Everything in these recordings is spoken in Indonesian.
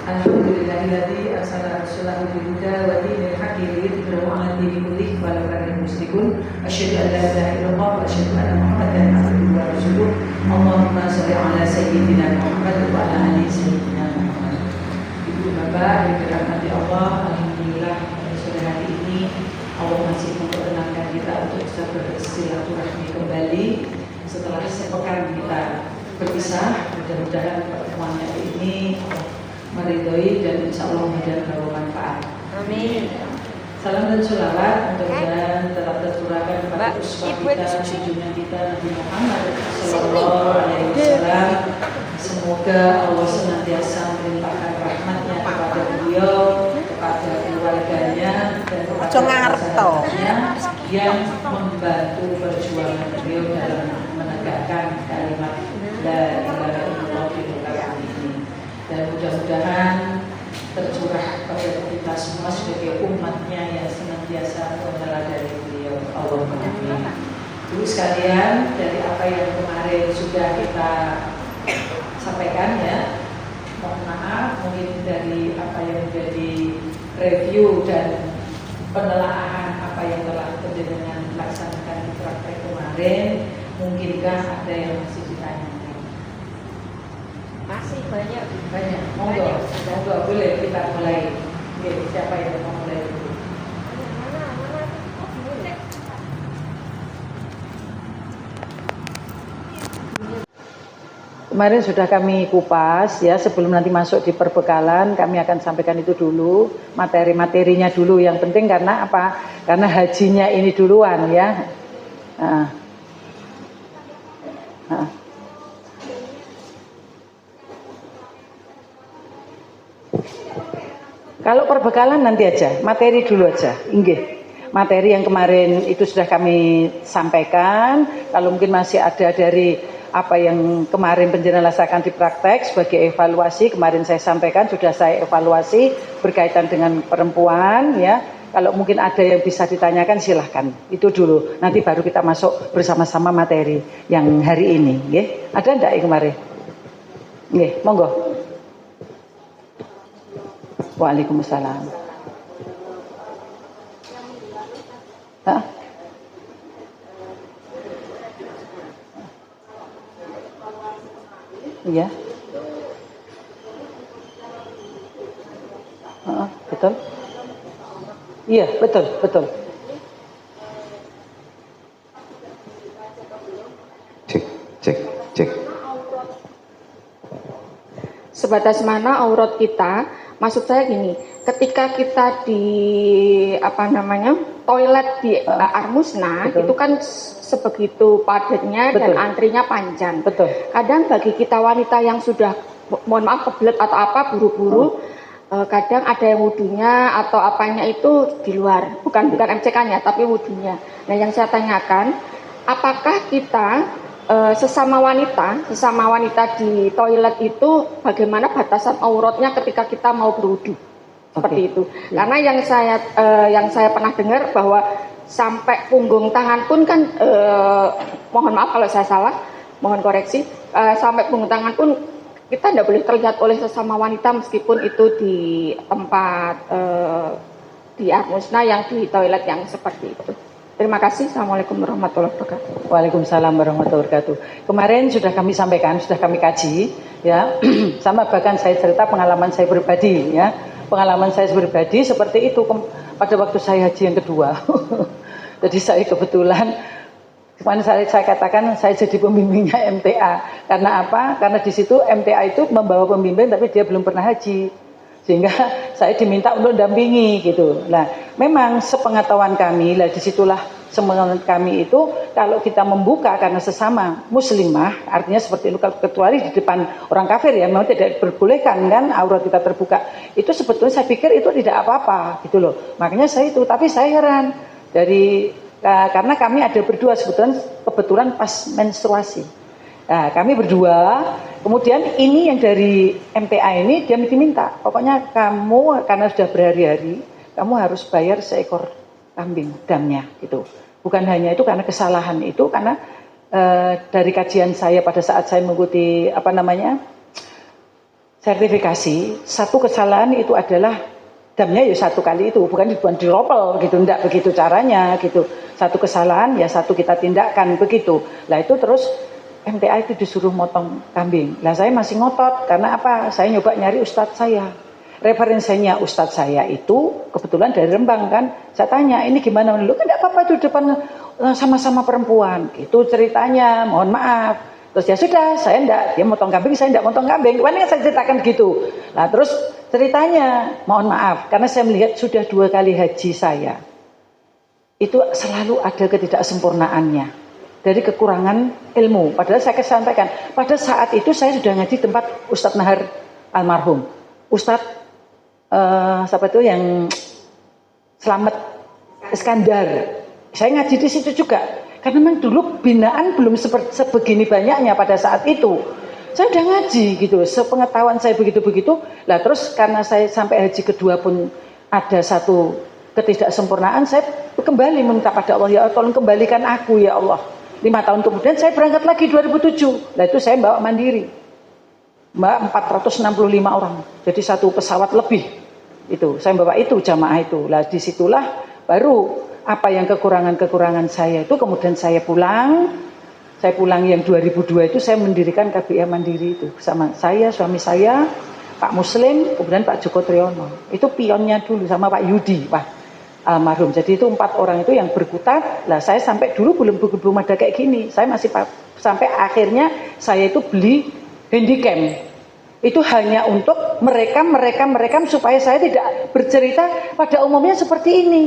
Alhamdulillahilladzi arsala rasulahu bil huda wa dinil haqqi liyudhhirahu 'ala dini kullihi walau karihal musyrikun. Asyhadu an la ilaha illallah wa asyhadu anna Muhammadan abduhu wa rasuluh. Allahumma shalli 'ala sayyidina Muhammad wa 'ala ali sayyidina Muhammad. Ibu bapak yang dirahmati Allah, alhamdulillah sore hari ini Allah masih memperkenankan kita untuk bisa bersilaturahmi kembali setelah sepekan kita berpisah. Mudah-mudahan pertemuan hari ini meridhoi dan insya Allah membawa manfaat. Amin. Salam dan sholawat mudah-mudahan telah tercurahkan kepada uswah kita, junjungan kita Nabi Muhammad Sallallahu Alaihi Wasallam. Semoga Allah senantiasa melimpahkan rahmatnya kepada beliau, kepada keluarganya dan kepada sahabatnya yang membantu perjuangan beliau dalam menegakkan kalimat la ilaha illallah di muka ini. Dan mudah-mudahan tercurah pada kita semua sebagai umatnya yang senantiasa meneladani beliau. Allahumma amin. Dulu sekalian, dari apa yang kemarin sudah kita sampaikan ya, mohon maaf mungkin dari apa yang menjadi review dan penelaahan apa yang telah penjenengan laksanakan di praktek kemarin, mungkinkah ada yang masih ditanyakan? Masih banyak. Monggo boleh kita mulai. Oke, siapa yang mau mulai dulu? Kemarin sudah kami kupas ya, sebelum nanti masuk di perbekalan kami akan sampaikan itu dulu, materi-materinya dulu yang penting. Karena apa? Karena hajinya ini duluan ya. Kalau perbekalan nanti aja, materi dulu aja. Inggih. Materi yang kemarin itu sudah kami sampaikan. Kalau mungkin masih ada dari apa yang kemarin penjenengan rasakan di praktek sebagai evaluasi, kemarin saya sampaikan, sudah saya evaluasi berkaitan dengan perempuan ya. Kalau mungkin ada yang bisa ditanyakan silahkan. Itu dulu. Nanti baru kita masuk bersama-sama materi yang hari ini, nggih. Ada enggak yang kemarin? Nggih, monggo. Waalaikumsalam. Hah? Iya. Betul. Iya, betul. Cek. Sebatas mana aurat kita? Maksud saya gini, ketika kita di toilet di Armusna, itu kan sebegitu padatnya dan antrinya panjang. Betul. Kadang bagi kita wanita yang sudah, mohon maaf, kebelet atau apa, buru-buru, kadang ada yang wudunya atau apanya itu di luar, bukan MCK-nya, tapi wudunya. Nah, yang saya tanyakan, apakah kita sesama wanita di toilet itu bagaimana batasan auratnya ketika kita mau berwudu, seperti itu. Karena yang saya pernah dengar bahwa sampai punggung tangan pun kan, mohon maaf kalau saya salah, mohon koreksi, sampai punggung tangan pun kita tidak boleh terlihat oleh sesama wanita meskipun itu di tempat di Armusna yang di toilet yang seperti itu. Terima kasih. Assalamualaikum warahmatullahi wabarakatuh. Waalaikumsalam warahmatullahi wabarakatuh. Kemarin sudah kami sampaikan, sudah kami kaji, ya. Sama bahkan saya cerita pengalaman saya pribadi, ya. Pengalaman saya pribadi seperti itu pada waktu saya haji yang kedua. Jadi saya kebetulan, kemarin saya katakan saya jadi pembimbingnya MTA. Karena apa? Karena di situ MTA itu membawa pembimbing, tapi dia belum pernah haji. Sehingga saya diminta untuk dampingi gitu. Nah, memang sepengetahuan kami, disitulah sepengetahuan kami itu kalau kita membuka karena sesama muslimah, artinya seperti itu, kecuali di depan orang kafir ya, memang tidak diperbolehkan kan aurat kita terbuka. Itu sebetulnya saya pikir itu tidak apa-apa gitu loh. Makanya saya itu, tapi saya heran karena kami ada berdua kebetulan pas menstruasi. Nah, kami berdua, kemudian ini yang dari MTA ini dia diminta, pokoknya kamu karena sudah berhari-hari, kamu harus bayar seekor kambing damnya gitu. Bukan hanya itu karena kesalahan itu, karena dari kajian saya pada saat saya mengikuti sertifikasi, satu kesalahan itu adalah damnya ya satu kali itu, bukan diropel gitu, enggak begitu caranya gitu. Satu kesalahan ya satu kita tindakan begitu. Lah itu terus MTA itu disuruh motong kambing. Lah saya masih ngotot karena apa? Saya nyoba nyari ustadz saya. Referensinya ustadz saya itu kebetulan dari Rembang kan. Saya tanya, ini gimana? Lu kan enggak apa-apa itu depan sama-sama perempuan. Itu ceritanya, mohon maaf. Terus ya sudah, saya enggak, dia motong kambing, saya enggak motong kambing. Kemarin kan saya ceritakan gitu. Nah terus ceritanya, mohon maaf, karena saya melihat sudah 2 kali haji saya. Itu selalu ada ketidaksempurnaannya. Dari kekurangan ilmu. Padahal saya sampaikan, pada saat itu saya sudah ngaji tempat Ustadz Nahar almarhum. Ustadz, siapa itu yang Selamat Iskandar. Saya ngaji di situ juga. Karena memang dulu binaan belum sebegini banyaknya pada saat itu. Saya udah ngaji gitu, sepengetahuan saya begitu-begitu. Lah terus karena saya sampai haji kedua pun ada satu ketidaksempurnaan, saya kembali minta pada Allah, ya Allah tolong kembalikan aku ya Allah. 5 tahun kemudian saya berangkat lagi 2007. Lah itu saya bawa mandiri. Mbak 465 orang. Jadi satu pesawat lebih. Itu saya bawa itu jamaah itu. Lah disitulah baru apa yang kekurangan-kekurangan saya itu kemudian saya pulang yang 2002 itu saya mendirikan KBM Mandiri itu sama saya, suami saya, Pak Muslim, kemudian Pak Joko Triyono. Itu pionnya dulu sama Pak Yudi, Pak almarhum. Jadi itu 4 orang itu yang berkutat. Lah saya sampai dulu belum ada kayak gini. Saya masih sampai akhirnya saya itu beli handycam. Itu hanya untuk mereka supaya saya tidak bercerita pada umumnya seperti ini.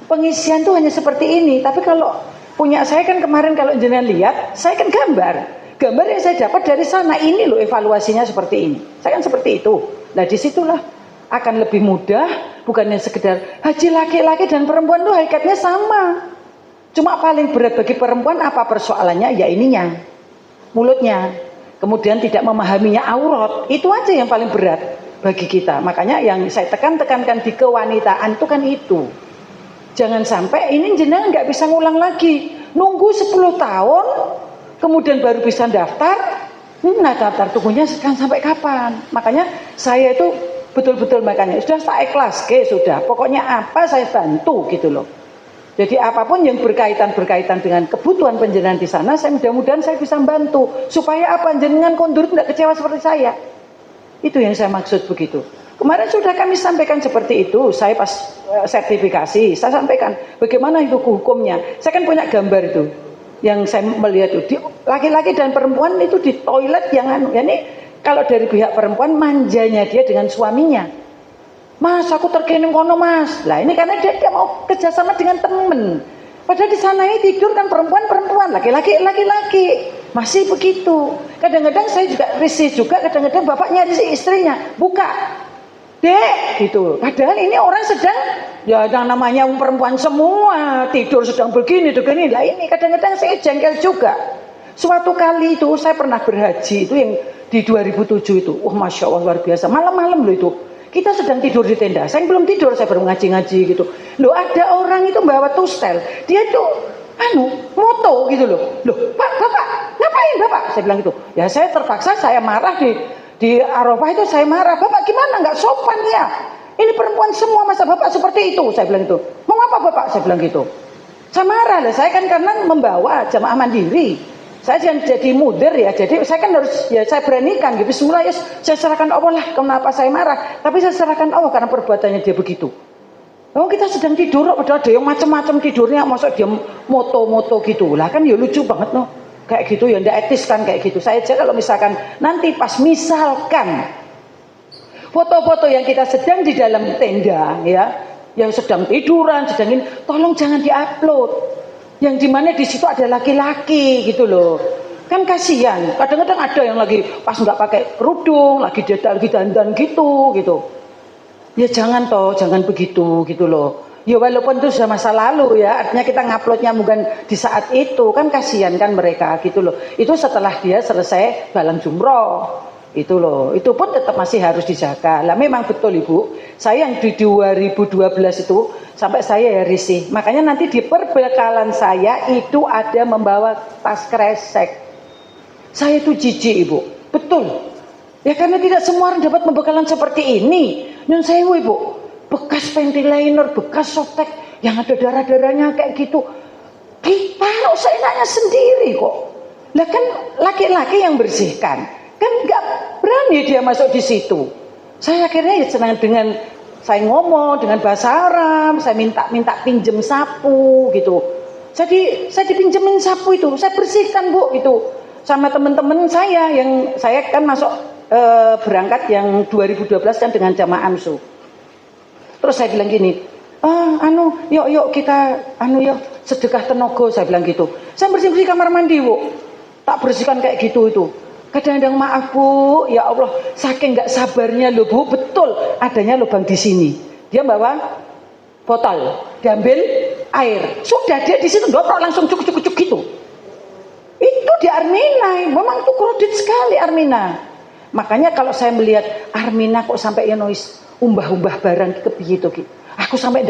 Pengisian tuh hanya seperti ini. Tapi kalau punya saya kan kemarin kalau jenengan lihat, saya kan gambar yang saya dapat dari sana, ini loh evaluasinya seperti ini. Saya kan seperti itu. Nah disitulah akan lebih mudah, bukannya sekedar haji laki-laki dan perempuan tuh hakikatnya sama. Cuma paling berat bagi perempuan apa persoalannya? Ya ininya, mulutnya. Kemudian tidak memahaminya aurat, itu aja yang paling berat bagi kita. Makanya yang saya tekankan di kewanitaan itu kan itu. Jangan sampai ini jenengan nggak bisa ngulang lagi. Nunggu 10 tahun, kemudian baru bisa daftar. Nah daftar tunggunya kan sampai kapan? Makanya saya itu betul-betul makanya sudah tak ikhlas, sudah. Pokoknya apa saya bantu gitu loh. Jadi apapun yang berkaitan dengan kebutuhan penjenengan di sana, saya mudah-mudahan saya bisa bantu. Supaya apa? Jenengan kondur tidak kecewa seperti saya. Itu yang saya maksud begitu. Kemarin sudah kami sampaikan seperti itu. Saya pas sertifikasi, saya sampaikan bagaimana itu hukumnya. Saya kan punya gambar itu. Yang saya melihat itu. Laki-laki dan perempuan itu di toilet yang ya ini kalau dari pihak perempuan manjanya dia dengan suaminya. Mas, aku terkening kono mas. Lah ini karena dia mau kerjasama dengan temen. Padahal di sana ini tidur kan perempuan, laki-laki. Masih begitu. Kadang-kadang saya juga risih juga. Kadang-kadang bapaknya risih istrinya. Buka, dek, gitu. Padahal ini orang sedang, ya yang namanya perempuan semua tidur sedang begini. Lah ini kadang-kadang saya jengkel juga. Suatu kali itu saya pernah berhaji itu yang di 2007 itu. Masya Allah luar biasa. Malam-malam loh itu. Kita sedang tidur di tenda. Saya belum tidur, saya baru ngaji-ngaji gitu. Loh ada orang itu bawa tustel. Dia tuh moto gitu loh. Loh, Bapak, ngapain Bapak? Saya bilang gitu. Ya saya terpaksa saya marah di Arafah itu saya marah. Bapak gimana nggak sopan ya? Ini perempuan semua masa Bapak seperti itu? Saya bilang gitu. Mau apa Bapak? Saya bilang gitu. Saya marah lah. Saya kan karena membawa jamaah mandiri. Saya jangan jadi mudir ya, jadi saya kan harus ya saya beranikan gitu. Bismillah ya, saya serahkan Allah lah. Kenapa saya marah? Tapi saya serahkan Allah karena perbuatannya dia begitu. Oh kita sedang tidur, padahal ada yang macam-macam tidurnya, masuk dia moto-moto gitu lah kan ya lucu banget loh. Kayak gitu ya ndak etis kan kayak gitu. Saya aja kalau misalkan nanti pas misalkan foto-foto yang kita sedang di dalam tenda ya, yang sedang tiduran, sedang ini, tolong jangan diupload. Yang dimana di situ ada laki-laki gitu loh, kan kasihan. Kadang-kadang ada yang lagi pas nggak pakai kerudung, lagi dandan gitu. Ya jangan begitu gitu loh. Ya walaupun itu sudah masa lalu ya, artinya kita nguploadnya bukan di saat itu kan kasihan kan mereka gitu loh. Itu setelah dia selesai balang jumroh. Itu loh, itu pun tetap masih harus dijaga. Lah memang betul Ibu, saya yang di 2012 itu sampai saya ya risih. Makanya nanti di perbekalan saya itu ada membawa tas kresek. Saya itu jijik Ibu, betul. Ya karena tidak semua orang dapat pembekalan seperti ini. Nyun sewu Ibu, bekas panty liner, bekas softtek yang ada darah-darahnya kayak gitu, ditaruh seenaknya sendiri kok. Lah kan laki-laki yang bersihkan, kan nggak berani dia masuk di situ. Saya akhirnya ya senang dengan saya ngomong dengan bahasa Arab, saya minta pinjem sapu gitu. Jadi saya dipinjemin sapu itu, saya bersihkan Bu itu sama teman-teman saya yang saya kan masuk berangkat yang 2012 kan dengan jamaah AMSU. Terus saya bilang gini, yuk kita yuk sedekah tenaga, saya bilang gitu. Saya bersih-bersih kamar mandi Bu, tak bersihkan kayak gitu itu. Kadang-kadang maaf Bu, ya Allah, saking nggak sabarnya loh Bu, betul adanya lubang di sini. Dia bawa botol, diambil air, sudah dia di situ doprok langsung cuk gitu. Itu di Armina, memang itu kredit sekali Armina. Makanya kalau saya melihat Armina kok sampai noise umbah-umbah barang ke begitu gitu. Aku sampai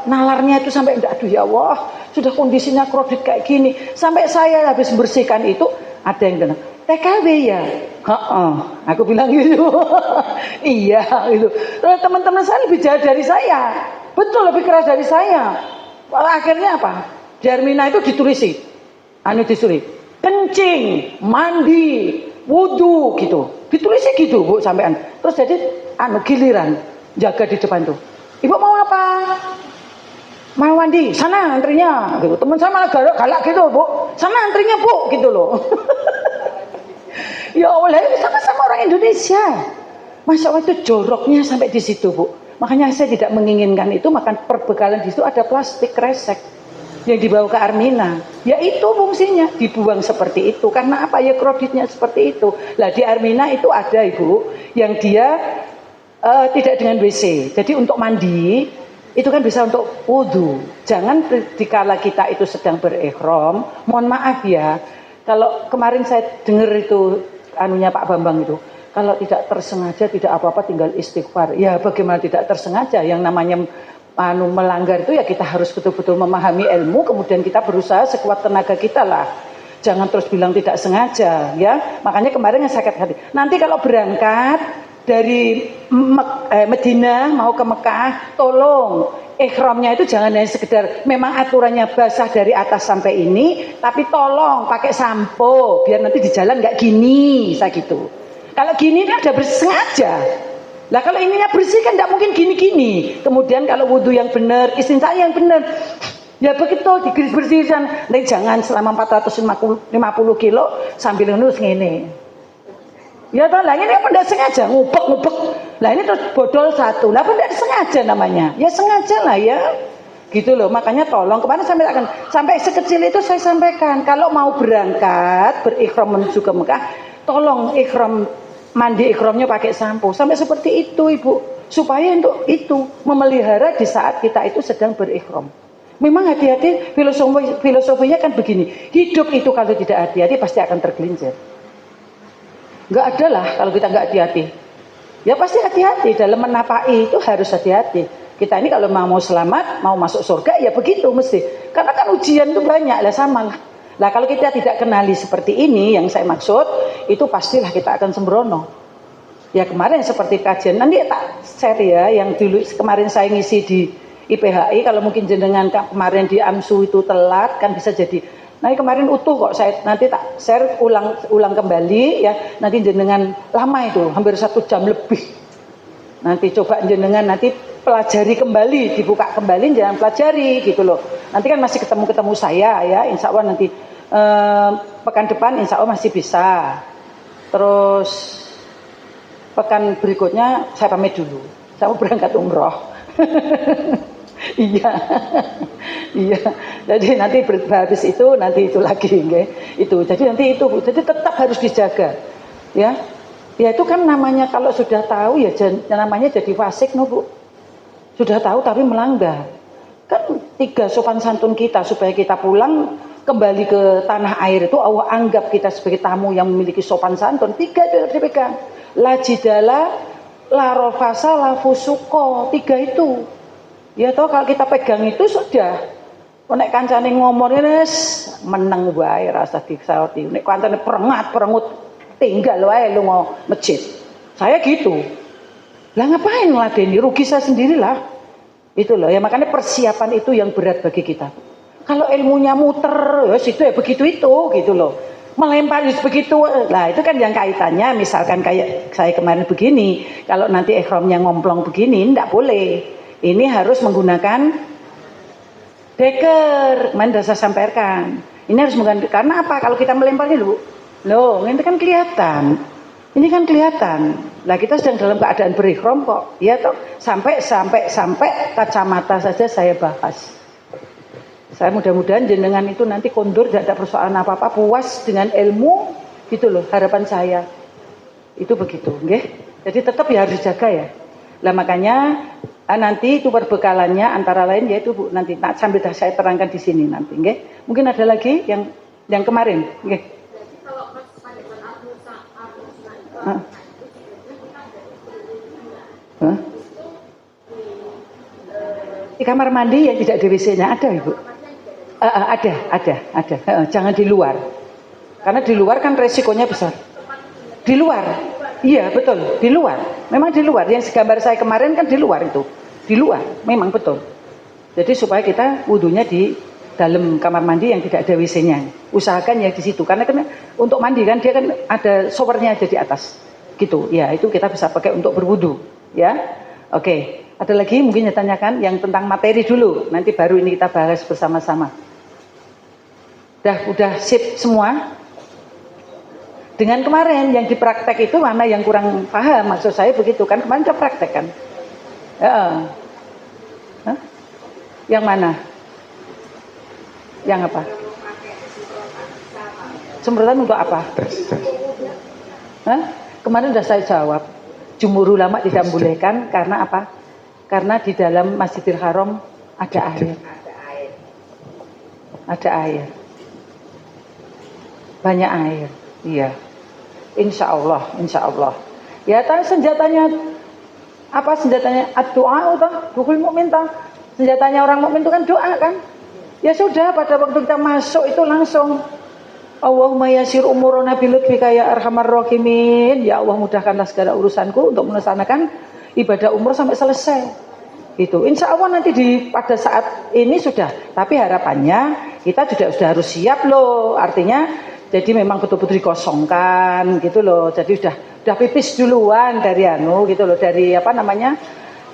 nalarnya itu sampai aduh ya Allah, sudah kondisinya kredit kayak gini. Sampai saya habis bersihkan itu ada yang bilang, TKW ya? Aku bilang gitu. Iya gitu. Teman-teman saya lebih jahat dari saya. Betul, lebih keras dari saya. Akhirnya apa? Di Armina itu ditulis disuruh kencing, mandi, wudu gitu. Ditulisnya gitu Bu sampean. Terus jadi giliran jaga di depan tuh. Ibu mau apa? Mau mandi, sana antrinya gitu. Teman saya malah galak gitu Bu. Sana antrinya Bu gitu loh. Ya Allah, sama-sama orang Indonesia. Masya Allah itu joroknya sampai di situ Bu. Makanya saya tidak menginginkan itu, makan perbekalan di situ ada plastik kresek yang dibawa ke Armina. Ya itu fungsinya, dibuang seperti itu. Karena apa ya, kreditnya seperti itu. Lah di Armina itu ada Ibu yang dia tidak dengan WC. Jadi untuk mandi itu kan bisa untuk wudhu. Jangan dikala kita itu sedang berihram, mohon maaf ya, kalau kemarin saya dengar itu Pak Bambang itu, kalau tidak tersengaja tidak apa-apa tinggal istighfar. Ya bagaimana tidak tersengaja, yang namanya melanggar itu ya kita harus betul-betul memahami ilmu, kemudian kita berusaha sekuat tenaga kita lah. Jangan terus bilang tidak sengaja ya. Makanya kemarin yang sakit hati. Nanti kalau berangkat dari Madinah mau ke Mekah, tolong ihramnya itu jangan hanya sekedar memang aturannya basah dari atas sampai ini, tapi tolong pakai sampo biar nanti di jalan nggak gini, saya gitu. Kalau gini kan udah bersengaja. Lah kalau ininya bersih kan tidak mungkin gini-gini. Kemudian kalau wudhu yang benar, istinja yang benar, ya begitu dibersihkan. Nanti jangan selama 450 kilo sambil ngelus ngene. Ya toh, lah ini apa tidak sengaja ngubek. Lah ini terus bodol satu. Lah apa tidak sengaja namanya? Ya sengaja lah ya. Gitu loh. Makanya tolong kemarin sampai sekecil itu saya sampaikan, kalau mau berangkat berikhram menuju ke Mekah, tolong mandi ikhramnya pakai sampo. Sampai seperti itu Ibu. Supaya untuk itu memelihara di saat kita itu sedang berikhram. Memang hati-hati, filosofinya kan begini. Hidup itu kalau tidak hati-hati pasti akan tergelincir. Enggak ada lah kalau kita enggak hati-hati. Ya pasti hati-hati dalam menapaki itu, harus hati-hati. Kita ini kalau mau selamat, mau masuk surga ya begitu mesti. Karena kan ujian itu banyak lah, sama lah. Nah kalau kita tidak kenali seperti ini yang saya maksud, itu pastilah kita akan sembrono. Ya kemarin seperti kajian, nanti tak share ya, yang dulu kemarin saya ngisi di IPHI, kalau mungkin jenengan kemarin di AMSU itu telat, kan bisa jadi. Nanti kemarin utuh kok, saya nanti tak share ulang kembali ya, nanti jenengan lama itu, hampir 1 jam lebih. Nanti coba jenengan nanti pelajari kembali, dibuka kembali, jangan pelajari gitu loh. Nanti kan masih ketemu saya ya, insya Allah nanti pekan depan insya Allah masih bisa. Terus pekan berikutnya saya pamit dulu, saya mau berangkat umroh. Iya. Jadi nanti habis itu nanti itu lagi, itu. Jadi nanti itu, jadi tetap harus dijaga, ya. Ya itu kan namanya kalau sudah tahu ya namanya jadi fasik, no Bu. Sudah tahu tapi melanggar. Kan 3 sopan santun kita supaya kita pulang kembali ke tanah air itu Allah anggap kita sebagai tamu yang memiliki sopan santun. 3 itu harus dipegang. La jidala, la rofasa, la fusuko. 3 itu. Ya toh kalau kita pegang itu sudah. Nek kancane ngomongnya meneng wae rasa disaoti. Nek kancane perengut tinggal wae lu mau masjid. Saya gitu. Lah ngapain ngeladeni? Rugi saya sendirilah. Itu loh. Ya makanya persiapan itu yang berat bagi kita. Kalau ilmunya muter, ya situ ya begitu itu gitu loh. Melempar begitu. Lah itu kan yang kaitannya misalkan kayak saya kemarin begini, kalau nanti ihramnya ngomplong begini enggak boleh. Ini harus menggunakan deker. Kemarin sudah saya sampaikan. Ini harus menggunakan karena apa? Kalau kita melemparnya loh, ini kan kelihatan. Ini kan kelihatan. Lah kita sedang dalam keadaan berihram kok. Ya toh, sampai kacamata saja saya bahas. Saya mudah-mudahan jenengan itu nanti kondur tidak ada persoalan apa-apa, puas dengan ilmu gitu loh, harapan saya. Itu begitu, nggih. Jadi tetap ya harus jaga ya. Lah makanya nanti itu perbekalannya antara lain yaitu Bu nanti sambil saya terangkan di sini nanti, nggih. Mungkin ada lagi yang kemarin, nggih. Di kamar mandi yang tidak di WC-nya ada Ibu? Ada. Jangan di luar. Karena di luar kan resikonya besar. Di luar. Iya, betul. Di luar. Memang di luar. Yang gambar saya kemarin kan di luar itu. Di luar. Memang betul. Jadi supaya kita wudunya di dalam kamar mandi yang tidak ada WC-nya. Usahakan ya di situ. Karena kan untuk mandi kan dia kan ada showernya ada di atas. Gitu. Ya, itu kita bisa pakai untuk berwudu, ya. Oke. Ada lagi mungkin ditanyakan yang tentang materi dulu. Nanti baru ini kita bahas bersama-sama. Udah sip semua? Dengan kemarin yang dipraktek itu mana yang kurang paham? Maksud saya begitu kan kemarin kita praktek kan? Yang mana? Yang apa? Semprotan untuk apa? Kemarin sudah saya jawab. Jumhur ulama tidak membolehkan karena apa? Karena di dalam Masjidil Haram ada air. Ada air. Banyak air. Iya. Insya Allah. Ya, tapi senjatanya apa senjatanya? Doa atau bukul mukmin ta? Senjatanya orang mukmin itu kan doa kan? Ya sudah pada waktu kita masuk itu langsung Allahumma yasir umurana bilutfika ya arhamar rahimin. Ya Allah mudahkanlah segala urusanku untuk melaksanakan ibadah umroh sampai selesai. Itu insya Allah nanti pada saat ini sudah. Tapi harapannya kita sudah harus siap loh. Artinya jadi memang betul-betul dikosongkan gitu loh. Jadi udah pipis duluan dari gitu loh. Dari apa namanya?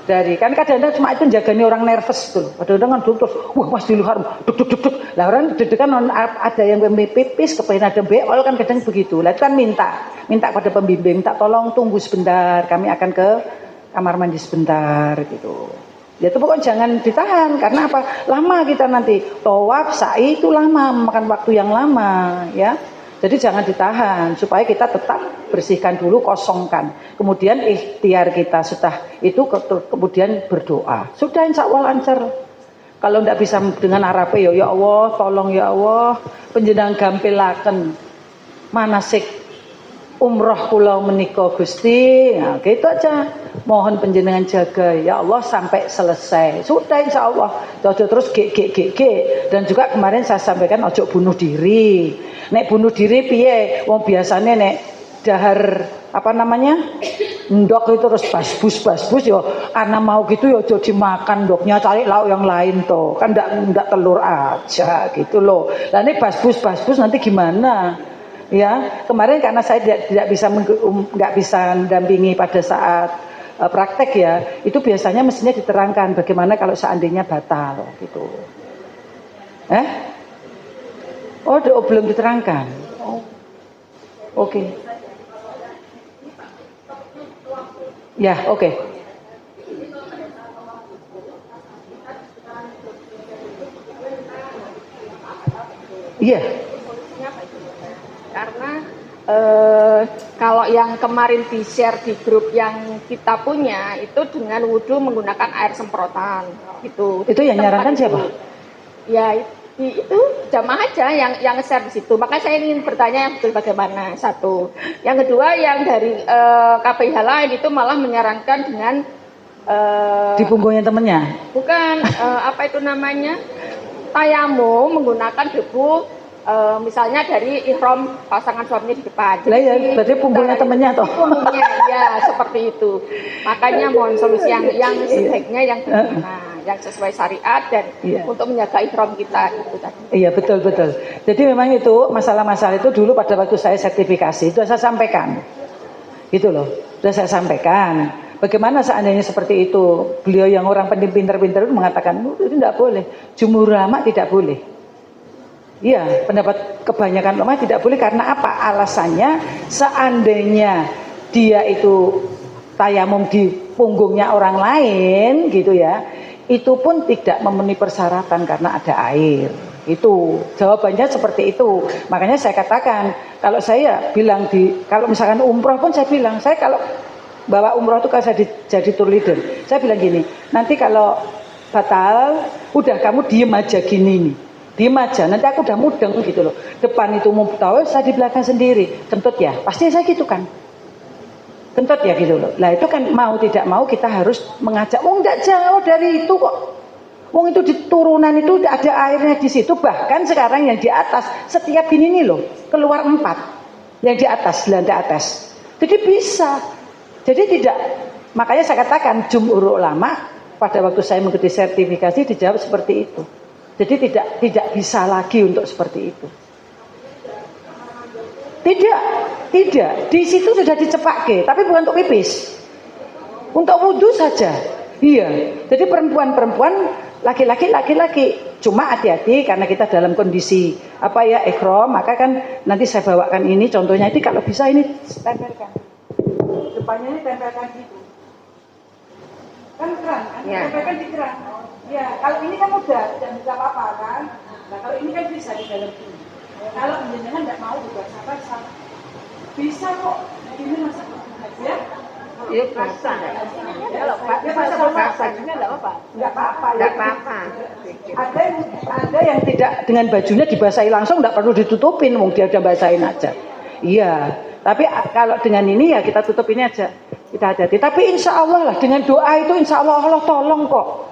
Dari kan kadang-kadang cuma itu jaganya orang nervous tuh. Kadang-kadang kan terus wah Masjidil Haram duk. Lah orang deg-degan ada yang pipis kepengen ada beol kan kadang begitu. Lah itu kan minta pada pembimbing minta tolong tunggu sebentar kami akan ke kamar mandi sebentar gitu. Ya itu pokoknya jangan ditahan karena apa? Lama kita nanti tawaf, sa'i itu lama memakan waktu yang lama ya. Jadi jangan ditahan supaya kita tetap bersihkan dulu, kosongkan. Kemudian ikhtiar kita sudah itu kemudian berdoa. Sudah insya Allah lancar. Kalau tidak bisa dengan Arab ya Allah, tolong ya Allah panjenengan gampilaken manasik umroh kula menika Gusti. Nah, gitu aja. Mohon panjenengan jaga ya Allah sampai selesai. Sudah insya Allah. Terus dan juga kemarin saya sampaikan ojo bunuh diri. Nek bunuh diri piye? Wong biasane nek dahar apa namanya? Ndok itu terus basbus yo karena mau gitu yo ojo dimakan ndoknya cari lauk yang lain toh. Kan ndak telur aja gitu loh. Lah nek basbus nanti gimana? Ya, kemarin karena saya tidak bisa nggak bisa mendampingi pada saat praktek ya, itu biasanya mestinya diterangkan bagaimana kalau seandainya batal gitu. Belum diterangkan. Oke. Ya, oke. Iya. Karena kalau yang kemarin di-share di grup yang kita punya itu dengan wudhu menggunakan air semprotan gitu. Itu yang nyarankan siapa? Ya itu jamaah aja yang share di situ. Makanya saya ingin bertanya yang betul bagaimana satu. Yang kedua yang dari KPIH lain itu malah menyarankan dengan di punggungnya temennya. Bukan apa itu namanya tayamum menggunakan debu misalnya dari ihram pasangan suaminya di depan. Lah ya, berarti punggungnya temennya toh. Punggungnya, ya seperti itu. Makanya mohon solusi yang sebaiknya yang bagaimana, yang sesuai syariat dan untuk menjaga ihram kita itu tadi. Iya betul. Jadi memang itu masalah-masalah itu dulu pada waktu saya sertifikasi itu saya sampaikan, gitu loh. Sudah saya sampaikan. Bagaimana seandainya seperti itu? Beliau yang orang pintar-pintar itu mengatakan itu tidak boleh. Jumhur ulama tidak boleh. Iya, pendapat kebanyakan ulama tidak boleh karena apa? Alasannya seandainya dia itu tayamum di punggungnya orang lain gitu ya, itu pun tidak memenuhi persyaratan karena ada air. Itu jawabannya seperti itu. Makanya saya katakan kalau saya bilang kalau misalkan umroh pun saya bilang saya kalau bawa umroh itu kan saya jadi tour leader. Saya bilang gini, nanti kalau batal, udah kamu diem aja gini nih. Diem aja, nanti aku udah mudeng gitu loh. Depan itu mau tahu, saya di belakang sendiri. Kentut ya, pasti saya gitu kan. Kentut ya gitu loh. Lah itu kan mau tidak mau kita harus mengajak. Enggak jauh dari itu kok. Wong itu di turunan itu ada airnya di situ. Bahkan sekarang yang di atas setiap ini nih loh keluar 4 yang di atas, lantai atas. Jadi bisa. Jadi tidak. Makanya saya katakan jumhur ulama pada waktu saya mengikuti sertifikasi dijawab seperti itu. Jadi tidak bisa lagi untuk seperti itu. Tidak. Di situ sudah dicepakke, tapi bukan untuk pipis. Untuk wudhu saja. Iya. Jadi perempuan laki-laki. Cuma hati-hati karena kita dalam kondisi ihram, maka kan nanti saya bawakan ini contohnya itu kalau bisa ini tempelkan. Depannya ini tempelkan gitu. Kan keran kan? Ya. Tempelkan di keran. Ya, kalau ini kan udah bisa apa-apa kan. Nah, kalau ini kan bisa di dalam sini. Kalau jenengan enggak mau juga sabar. Bisa kok. Ini masa ya. Iya bisa. Kalau basah juga enggak apa-apa. Enggak apa-apa. Ada yang tidak dengan bajunya dibasahi langsung enggak perlu ditutupin, wong dia udah basahin aja. Iya. Tapi kalau dengan ini ya kita tutup ini aja. Kita hati-hati. Tapi insya Allah lah dengan doa itu insya Allah tolong kok.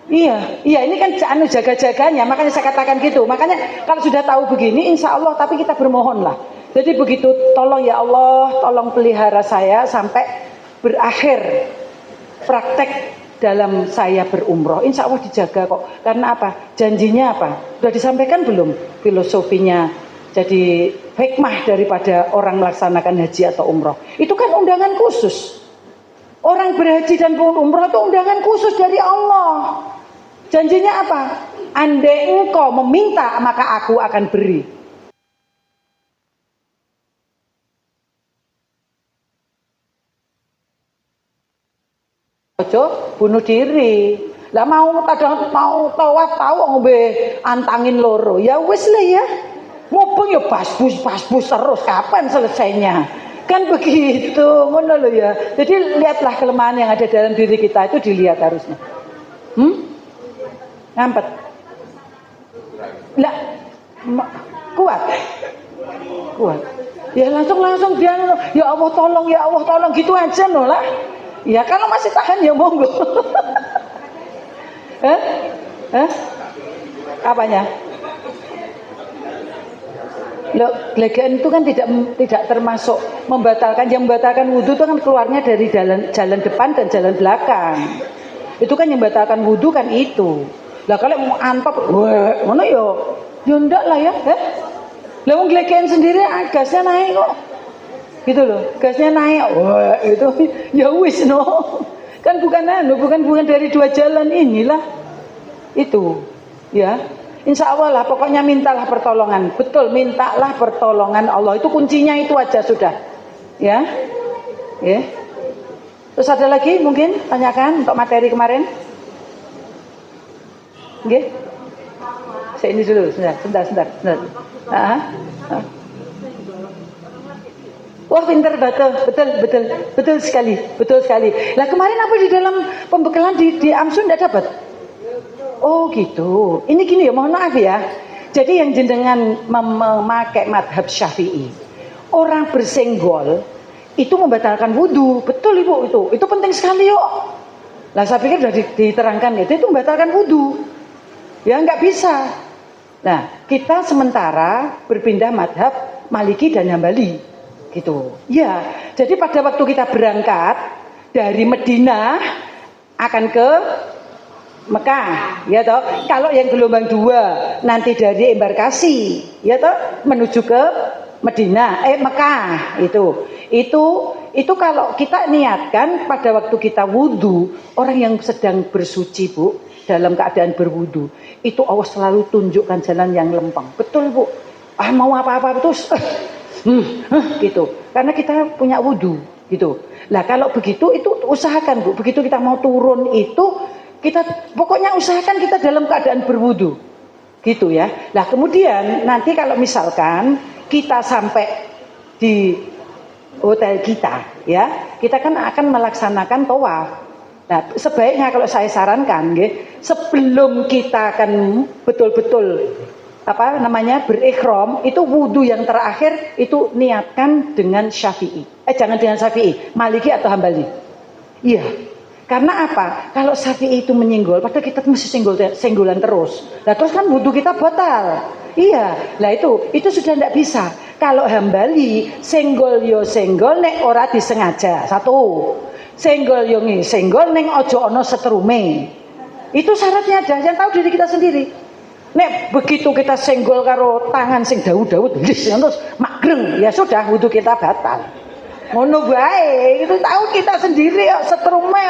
Iya, ini kan jaga-jaganya, makanya saya katakan gitu. Makanya kalau sudah tahu begini, insya Allah, tapi kita bermohon lah. Jadi begitu, tolong ya Allah, tolong pelihara saya sampai berakhir praktek dalam saya berumroh. Insya Allah dijaga kok. Karena apa? Janjinya apa? Sudah disampaikan belum filosofinya? Jadi hikmah daripada orang melaksanakan haji atau umroh. Itu kan undangan khusus. Orang berhaji dan umroh itu undangan khusus dari Allah. Janjinya apa? Andai engkau meminta, maka aku akan beri. Ojo bunuh diri. Lah mau tawaf tahu ngombe antangin loro. Ya wis lah ya. Ngobong ya pasbus terus kapan selesainya? Kan begitu, ngono lho ya. Jadi lihatlah kelemahan yang ada dalam diri kita itu dilihat harusnya. Ngampet. Lah kuat. Ya langsung dia ya Allah tolong gitu aja loh lah. Ya kalau masih tahan ya monggo. Apanya? Loh, gelegean itu kan tidak termasuk membatalkan. Yang membatalkan wudhu itu kan keluarnya dari jalan depan dan jalan belakang. Itu kan yang membatalkan wudhu kan itu. Lah kalau mau antop, mana yo ndak lah ya. Lah wong gelegean sendiri gasnya naik kok. Gitu loh, gasnya naik. Wah, itu ya wis no. Kan bukan dari dua jalan inilah. Itu. Ya. Insya Allah lah, pokoknya mintalah pertolongan. Betul, mintalah pertolongan Allah. Itu kuncinya itu aja sudah. Ya. Terus ada lagi mungkin tanyakan untuk materi kemarin? Nggih. Saya ini dulu, sebentar. Wah, pinter betul sekali. Lah kemarin apa di dalam pembekalan di Amsun enggak dapat? Oh gitu. Ini gini ya, mohon maaf ya. Jadi yang jenengan memakai madhab Syafi'i, orang bersenggol itu membatalkan wudhu. Betul Ibu itu. Itu penting sekali yuk. Lah saya pikir sudah diterangkan ya, itu membatalkan wudhu. Ya nggak bisa. Nah, kita sementara berpindah madhab Maliki dan Hambali, gitu. Ya, jadi pada waktu kita berangkat dari Madinah akan ke Mekah, ya toh. Kalau yang gelombang 2 nanti dari embarkasi, ya toh, menuju ke Mekah itu kalau kita niatkan pada waktu kita wudhu, orang yang sedang bersuci Bu, dalam keadaan berwudhu, itu Allah selalu tunjukkan jalan yang lempeng. Betul Bu. Mau apa-apa terus gitu. Karena kita punya wudhu gitu. Nah kalau begitu itu usahakan Bu, begitu kita mau turun itu kita pokoknya usahakan kita dalam keadaan berwudhu gitu ya. Nah kemudian nanti kalau misalkan kita sampai di hotel kita ya, kita kan akan melaksanakan tawaf. Nah sebaiknya kalau saya sarankan sebelum kita akan betul-betul berikhram, itu wudhu yang terakhir itu niatkan dengan Syafi'i. Jangan dengan Syafi'i, Maliki atau Hambali. Iya. Karena apa? Kalau Syafi'i itu menyinggol, padahal kita mesti senggolan terus. Nah terus kan wudhu kita batal. Iya. Nah itu sudah tidak bisa. Kalau Hambali, senggol yo senggol nek ora disengaja. 1. Senggol yo senggol neng ojo ono setrume. Itu syaratnya ada. Yang tahu diri kita sendiri. Nek begitu kita senggol karo tangan sing daud-daud, terus magreng, ya sudah wudhu kita batal. Ngono bae, itu tahu kita sendiri ya setrume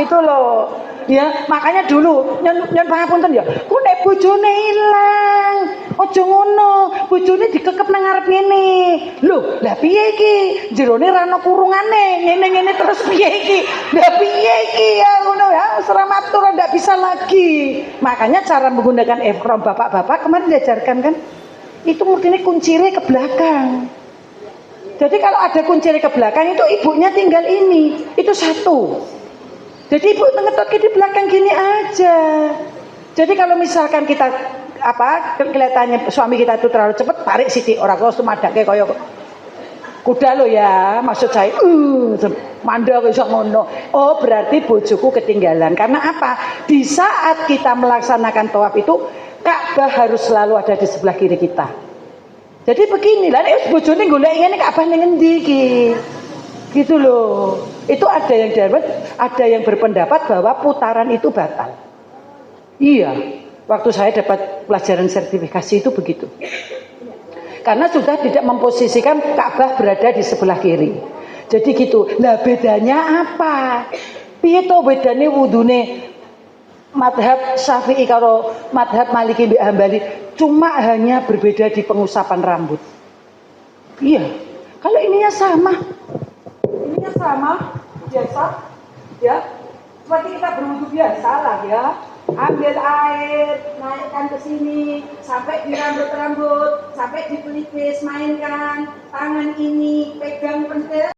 gitu loh. Ya, makanya dulu nyon pangapunten ya, ku nek bojone ilang, aja ngono. Bojone dikekep nang ngarep ngene. Lho, lah piye iki? Jerone ra ono kurungane, ngene-ngene terus piye iki? Lah piye iki ya ngono ya, seramatur ndak bisa lagi. Makanya cara menggunakan ihram bapak-bapak kemarin diajarkan kan? Itu mungkin kuncire ke belakang. Jadi kalau ada kuncir ke belakang itu ibunya tinggal ini, itu 1. Jadi ibu ngetoknya di belakang gini aja. Jadi kalau misalkan kita kelihatannya suami kita itu terlalu cepat, tarik siti orang kau sumadake koyo kuda lo ya, maksud saya mandek iso ngono. Oh berarti bojoku ketinggalan. Karena apa? Di saat kita melaksanakan tawaf itu Ka'bah harus selalu ada di sebelah kiri kita. Jadi begini lah, bojone golek ngene Ka'bah ning endi iki? Gitu loh. Itu ada yang berpendapat bahwa putaran itu batal. Iya, waktu saya dapat pelajaran sertifikasi itu begitu. Karena sudah tidak memposisikan Ka'bah berada di sebelah kiri. Jadi gitu. Lah bedanya apa? Piye to bedane wudune madhab Syafi'i karo madhab Maliki mbek Hambali? Cuma hanya berbeda di pengusapan rambut. Iya. Kalau ininya sama. Biasa. Ya. Seperti kita berwudu biasa lah ya. Ambil air, naikkan ke sini sampai di rambut-rambut, sampai di pelipis, mainkan tangan ini, pegang pentil.